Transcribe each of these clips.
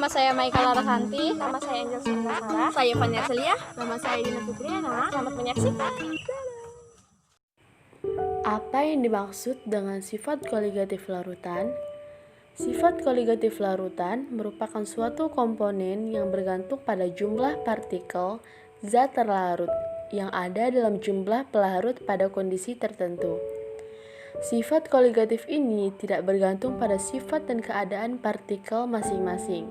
saya Maika Larasanti. Nama saya Angel Sundara. Saya Fania Celia. Nama saya Dina Fitriana. Selamat menyaksikan. Apa yang dimaksud dengan sifat koligatif larutan? Sifat koligatif larutan merupakan suatu komponen yang bergantung pada jumlah partikel zat terlarut yang ada dalam jumlah pelarut pada kondisi tertentu. Sifat koligatif ini tidak bergantung pada sifat dan keadaan partikel masing-masing.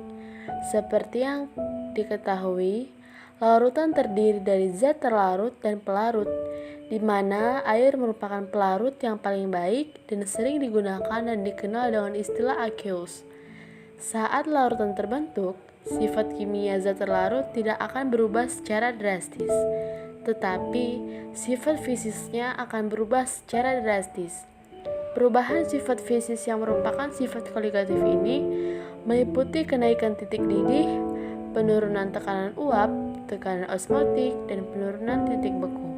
Seperti yang diketahui, larutan terdiri dari zat terlarut dan pelarut, di mana air merupakan pelarut yang paling baik dan sering digunakan dan dikenal dengan istilah aqueous. Saat larutan terbentuk, sifat kimia zat terlarut tidak akan berubah secara drastis, tetapi sifat fisiknya akan berubah secara drastis. Perubahan sifat fisik yang merupakan sifat koligatif ini meliputi kenaikan titik didih, penurunan tekanan uap, tekanan osmotik, dan penurunan titik beku.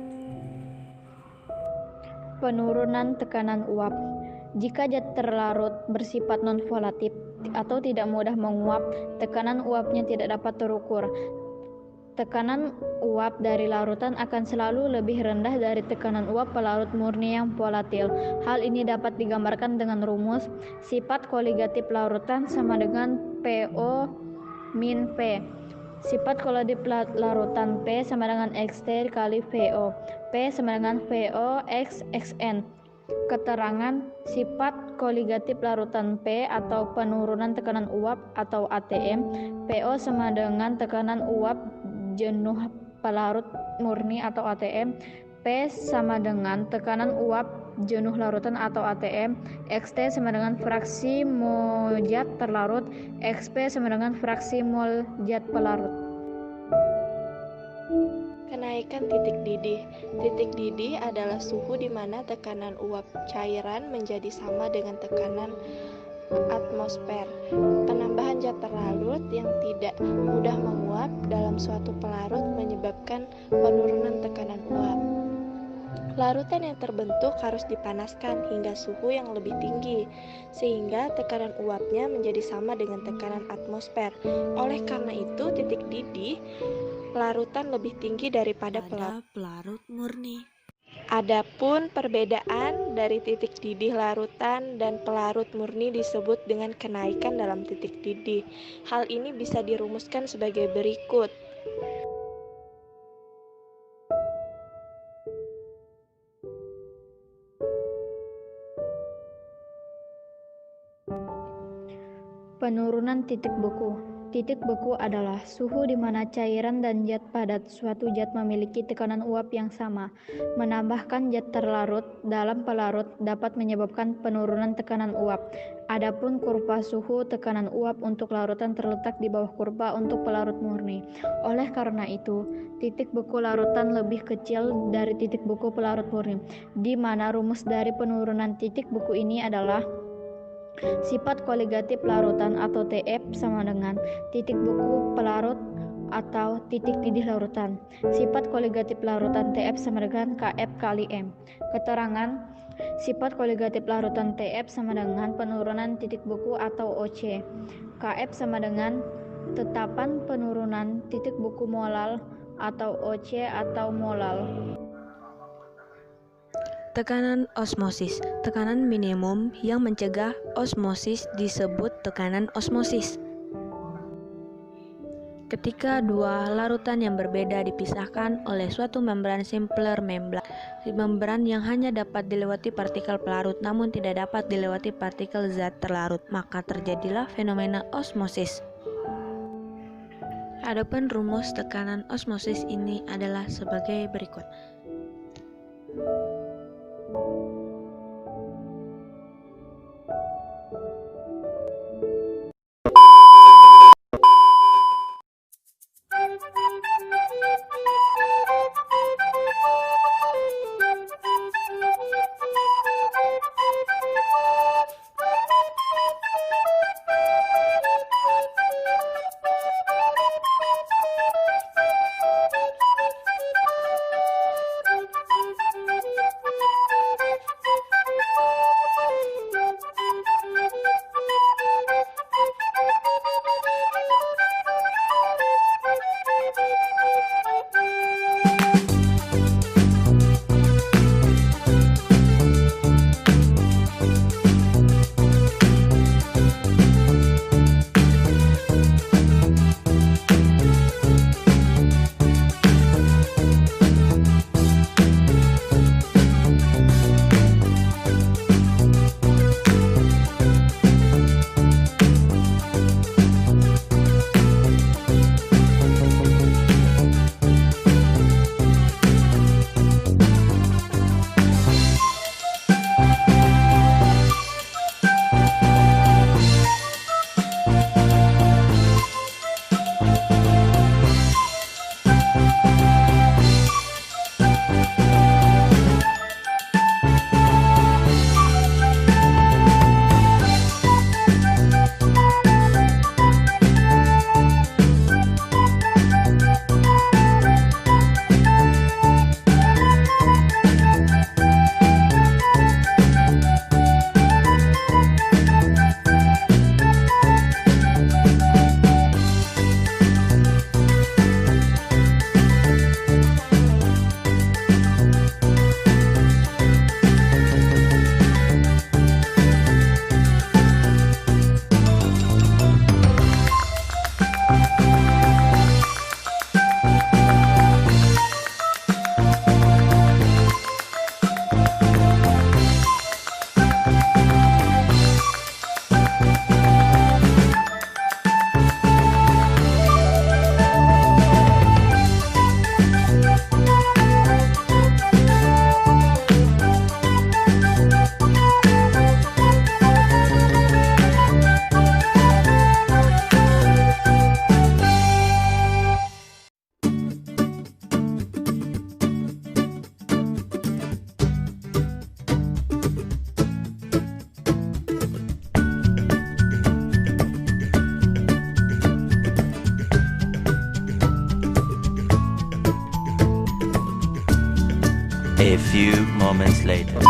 Penurunan tekanan uap. Jika zat terlarut bersifat non-volatil atau tidak mudah menguap, tekanan uapnya tidak dapat terukur. Tekanan uap dari larutan akan selalu lebih rendah dari tekanan uap pelarut murni yang volatil. Hal ini dapat digambarkan dengan rumus sifat koligatif larutan sama dengan PO min V. Sifat koligatif larutan P sama dengan XT kali VO. P sama dengan VO X XN. Keterangan sifat koligatif larutan P atau penurunan tekanan uap atau ATM. PO sama dengan tekanan uap jenuh pelarut murni atau ATM. P sama dengan tekanan uap jenuh larutan atau ATM. XT sama dengan fraksi mol zat terlarut. XP sama dengan fraksi mol zat pelarut. Kenaikan titik didih. Titik didih adalah suhu di mana tekanan uap cairan menjadi sama dengan tekanan atmosfer. Penambahan zat terlarut yang tidak mudah menguap dalam suatu pelarut menyebabkan penurunan tekanan uap. Larutan yang terbentuk harus dipanaskan hingga suhu yang lebih tinggi, sehingga tekanan uapnya menjadi sama dengan tekanan atmosfer. Oleh karena itu, titik didih larutan lebih tinggi daripada pelarut murni. Adapun perbedaan dari titik didih larutan dan pelarut murni disebut dengan kenaikan dalam titik didih. Hal ini bisa dirumuskan sebagai berikut. Penurunan titik beku. Titik beku adalah suhu di mana cairan dan zat padat suatu zat memiliki tekanan uap yang sama. Menambahkan zat terlarut dalam pelarut dapat menyebabkan penurunan tekanan uap. Adapun kurva suhu tekanan uap untuk larutan terletak di bawah kurva untuk pelarut murni. Oleh karena itu, titik beku larutan lebih kecil dari titik beku pelarut murni, di mana rumus dari penurunan titik beku ini adalah sifat koligatif larutan atau TF sama dengan titik beku pelarut atau titik didih larutan. Sifat koligatif larutan TF sama dengan KF kali M. Keterangan sifat koligatif larutan TF sama dengan penurunan titik beku atau OC. KF sama dengan tetapan penurunan titik beku molal atau OC atau molal. Tekanan osmosis. Tekanan minimum yang mencegah osmosis disebut tekanan osmosis. Ketika dua larutan yang berbeda dipisahkan oleh suatu membran simpler membran yang hanya dapat dilewati partikel pelarut namun tidak dapat dilewati partikel zat terlarut, maka terjadilah fenomena osmosis. Adapun rumus tekanan osmosis ini adalah sebagai berikut. few moments later.